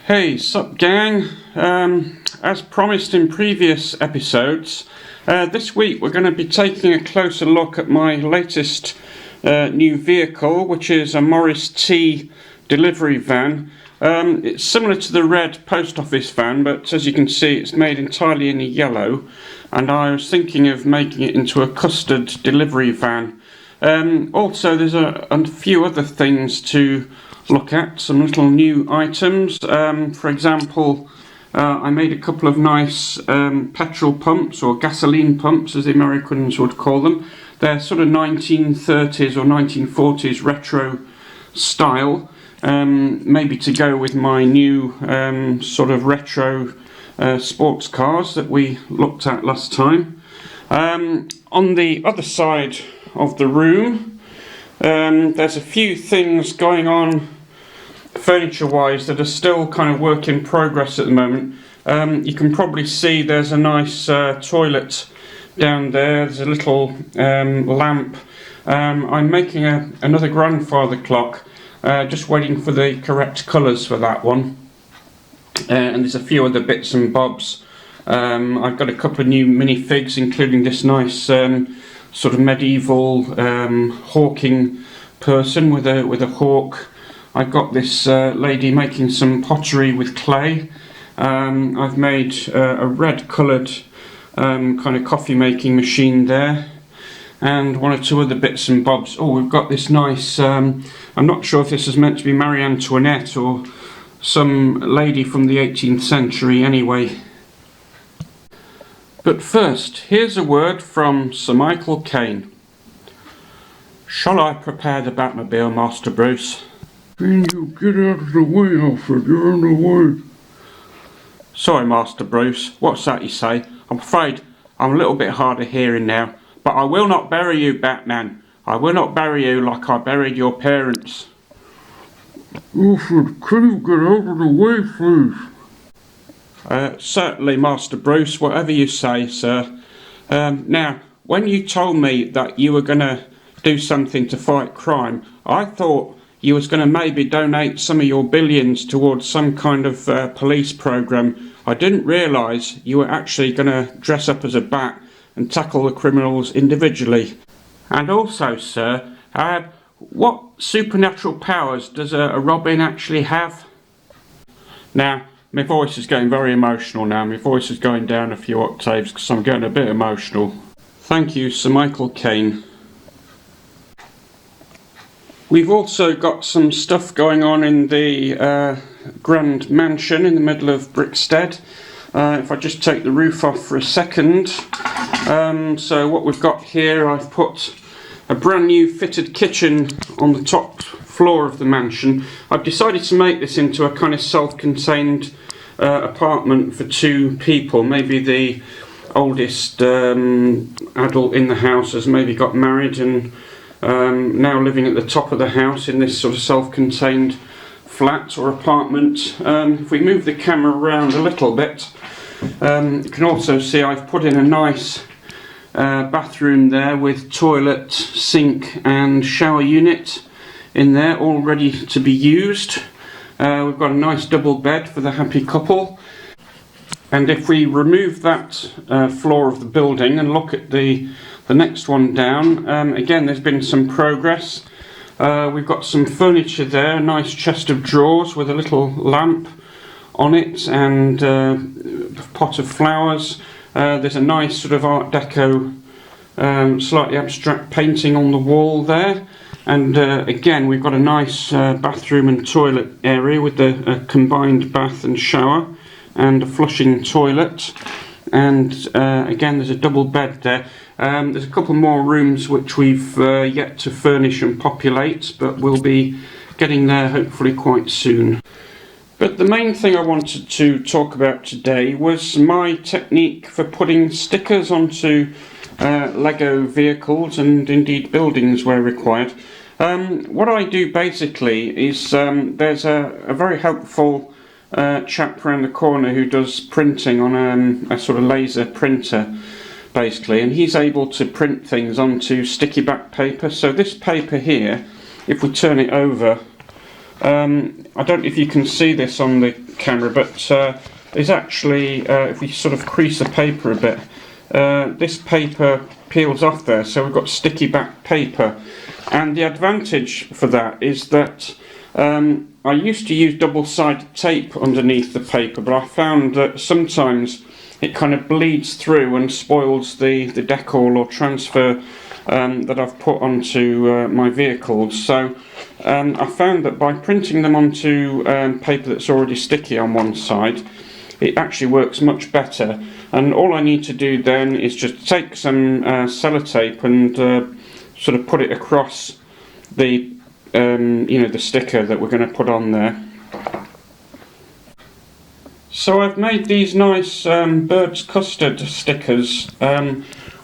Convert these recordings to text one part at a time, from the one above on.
Hey, sup gang? As promised in previous episodes, this week we're going to be taking a closer look at my latest new vehicle, which is a Morris T delivery van. It's similar to the red post office van, but as you can see it's made entirely in yellow, and I was thinking of making it into a custard delivery van. Also there's a few other things to look at, some little new items. For example, I made a couple of nice petrol pumps, or gasoline pumps as the Americans would call them. They're sort of 1930s or 1940s retro style, maybe to go with my new sort of retro sports cars that we looked at last time. On the other side of the room, there's a few things going on furniture wise that are still kind of work in progress at the moment. You can probably see there's a nice toilet down there. There's a little lamp. I'm making another grandfather clock, just waiting for the correct colours for that one. And there's a few other bits and bobs. I've got a couple of new minifigs, including this nice sort of medieval hawking person with a hawk. I've got this lady making some pottery with clay. I've made a red coloured kind of coffee making machine there, and one or two other bits and bobs. Oh, we've got this nice, I'm not sure if this is meant to be Marie Antoinette or some lady from the 18th century anyway. But first, here's a word from Sir Michael Caine. Shall I prepare the Batmobile, Master Bruce? Can you get out of the way, Alfred? You're in the way. Sorry, Master Bruce. What's that you say? I'm afraid I'm a little bit hard of hearing now. But I will not bury you, Batman. I will not bury you like I buried your parents. Alfred, can you get out of the way, please? Certainly, Master Bruce. Whatever you say, sir. Now, when you told me that you were going to do something to fight crime, I thought you was going to maybe donate some of your billions towards some kind of police program. I didn't realise you were actually going to dress up as a bat and tackle the criminals individually. And also, sir, what supernatural powers does a Robin actually have? Now, my voice is getting very emotional now. My voice is going down a few octaves because I'm getting a bit emotional. Thank you, Sir Michael Caine. We've also got some stuff going on in the Grand Mansion in the middle of Brickstead. If I just take the roof off for a second. So what we've got here, I've put a brand new fitted kitchen on the top floor of the mansion. I've decided to make this into a kind of self-contained apartment for two people. Maybe the oldest adult in the house has maybe got married and now living at the top of the house in this sort of self-contained flat or apartment. If we move the camera around a little bit, you can also see I've put in a nice bathroom there with toilet, sink and shower unit in there, all ready to be used. We've got a nice double bed for the happy couple. And if we remove that floor of the building and look at the next one down, again there's been some progress. We've got some furniture there, a nice chest of drawers with a little lamp on it and a pot of flowers. There's a nice sort of Art Deco, slightly abstract painting on the wall there. And again we've got a nice bathroom and toilet area with a combined bath and shower and a flushing toilet. And again there's a double bed there. There's a couple more rooms which we've yet to furnish and populate, but we'll be getting there hopefully quite soon. But the main thing I wanted to talk about today was my technique for putting stickers onto Lego vehicles and indeed buildings where required. What I do basically is there's a very helpful chap around the corner who does printing on a sort of laser printer basically, and he's able to print things onto sticky back paper. So this paper here, if we turn it over, I don't know if you can see this on the camera, but there's actually, if we sort of crease the paper a bit, this paper peels off there, so we've got sticky back paper. And the advantage for that is that I used to use double-sided tape underneath the paper, but I found that sometimes it kind of bleeds through and spoils the decal or transfer that I've put onto my vehicles. So I found that by printing them onto paper that's already sticky on one side, it actually works much better. And all I need to do then is just take some sellotape and sort of put it across the the sticker that we're going to put on there. So I've made these nice bird's custard stickers,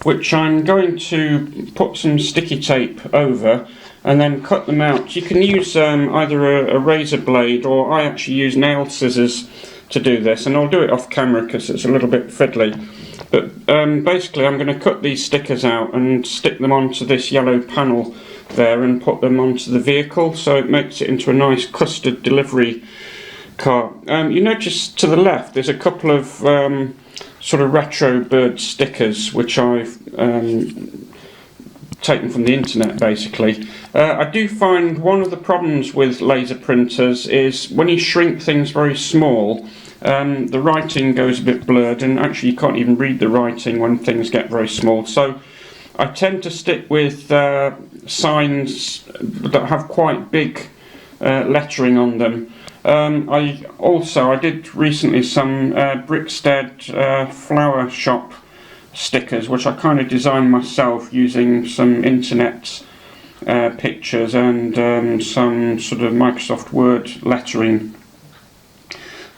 which I'm going to put some sticky tape over and then cut them out. You can use either a razor blade, or I actually use nail scissors to do this, and I'll do it off camera because it's a little bit fiddly. But basically I'm going to cut these stickers out and stick them onto this yellow panel there and put them onto the vehicle, so it makes it into a nice custard delivery car. You notice to the left there's a couple of sort of retro bird stickers which I've taken from the internet basically. I do find one of the problems with laser printers is when you shrink things very small, the writing goes a bit blurred, and actually you can't even read the writing when things get very small. So I tend to stick with signs that have quite big lettering on them. I did recently some Brickstead flower shop stickers, which I kind of designed myself using some internet pictures and some sort of Microsoft Word lettering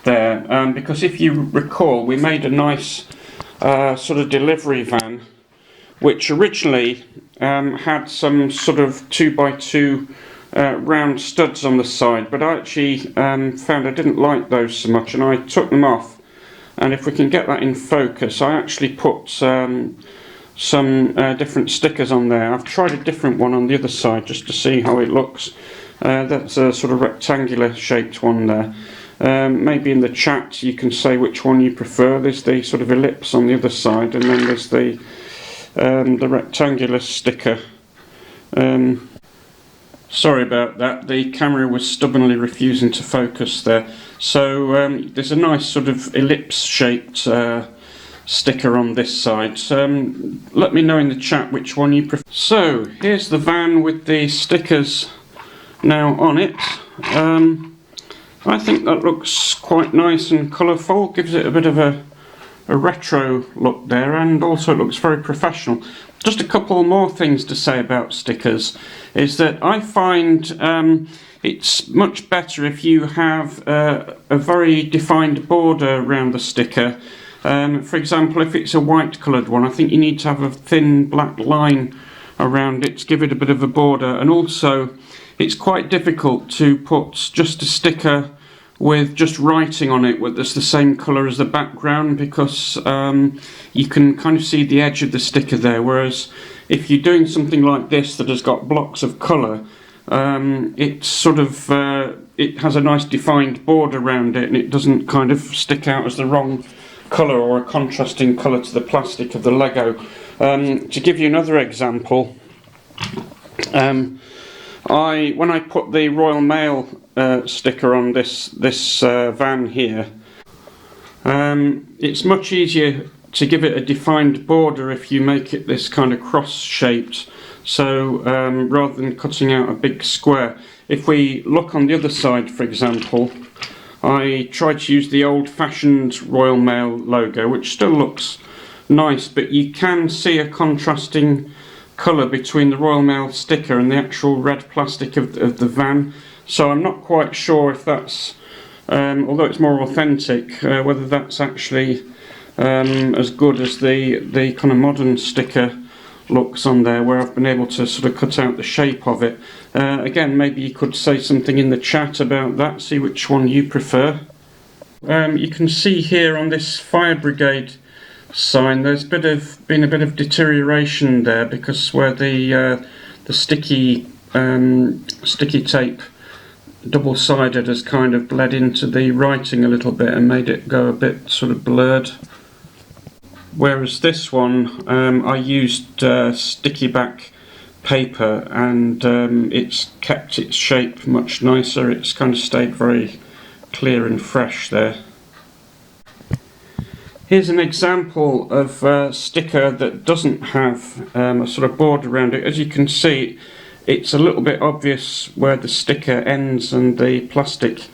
there. Because if you recall, we made a nice sort of delivery van, which originally had some sort of 2x2 round studs on the side, but I actually found I didn't like those so much, and I took them off. And if we can get that in focus, I actually put some different stickers on there. I've tried a different one on the other side just to see how it looks. That's a sort of rectangular shaped one there. Maybe in the chat you can say which one you prefer. There's the sort of ellipse on the other side, and then there's the rectangular sticker. Sorry about that, the camera was stubbornly refusing to focus there. So there's a nice sort of ellipse shaped sticker on this side. Let me know in the chat which one you prefer. So here's the van with the stickers now on it. I think that looks quite nice and colourful, gives it a bit of a retro look there, and also it looks very professional. Just a couple more things to say about stickers is that I find it's much better if you have a very defined border around the sticker. For example, if it's a white coloured one, I think you need to have a thin black line around it to give it a bit of a border. And also it's quite difficult to put just a sticker with just writing on it that's the same colour as the background, because you can kind of see the edge of the sticker there, whereas if you're doing something like this that has got blocks of colour, it's sort of it has a nice defined border around it, and it doesn't kind of stick out as the wrong colour or a contrasting colour to the plastic of the Lego. To give you another example, when I put the Royal Mail sticker on this van here, it's much easier to give it a defined border if you make it this kind of cross shaped. So rather than cutting out a big square, if we look on the other side, for example, I tried to use the old-fashioned Royal Mail logo, which still looks nice, but you can see a contrasting colour between the Royal Mail sticker and the actual red plastic of the van. So I'm not quite sure if that's, although it's more authentic, whether that's actually as good as the kind of modern sticker looks on there, where I've been able to sort of cut out the shape of it. Again, maybe you could say something in the chat about that, see which one you prefer. You can see here on this fire brigade sign there's been a bit of deterioration there, because where the sticky tape double-sided has kind of bled into the writing a little bit and made it go a bit sort of blurred. Whereas this one, I used sticky back paper, and it's kept its shape much nicer. It's kind of stayed very clear and fresh there. Here's an example of a sticker that doesn't have a sort of border around it. As you can see, it's a little bit obvious where the sticker ends and the plastic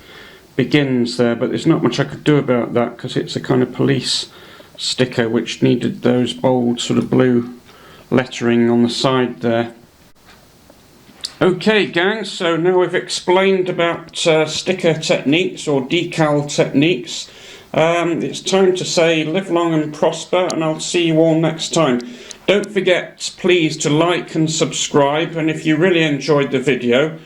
begins there, but there's not much I could do about that because it's a kind of police sticker which needed those bold sort of blue lettering on the side there. Okay gang, so now we've explained about sticker techniques or decal techniques. It's time to say live long and prosper, and I'll see you all next time. Don't forget please to like and subscribe, and if you really enjoyed the video,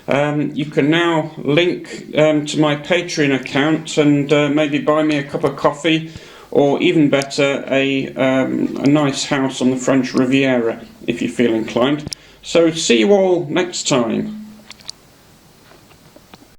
you can now link to my Patreon account and maybe buy me a cup of coffee, or even better, a nice house on the French Riviera if you feel inclined. So see you all next time.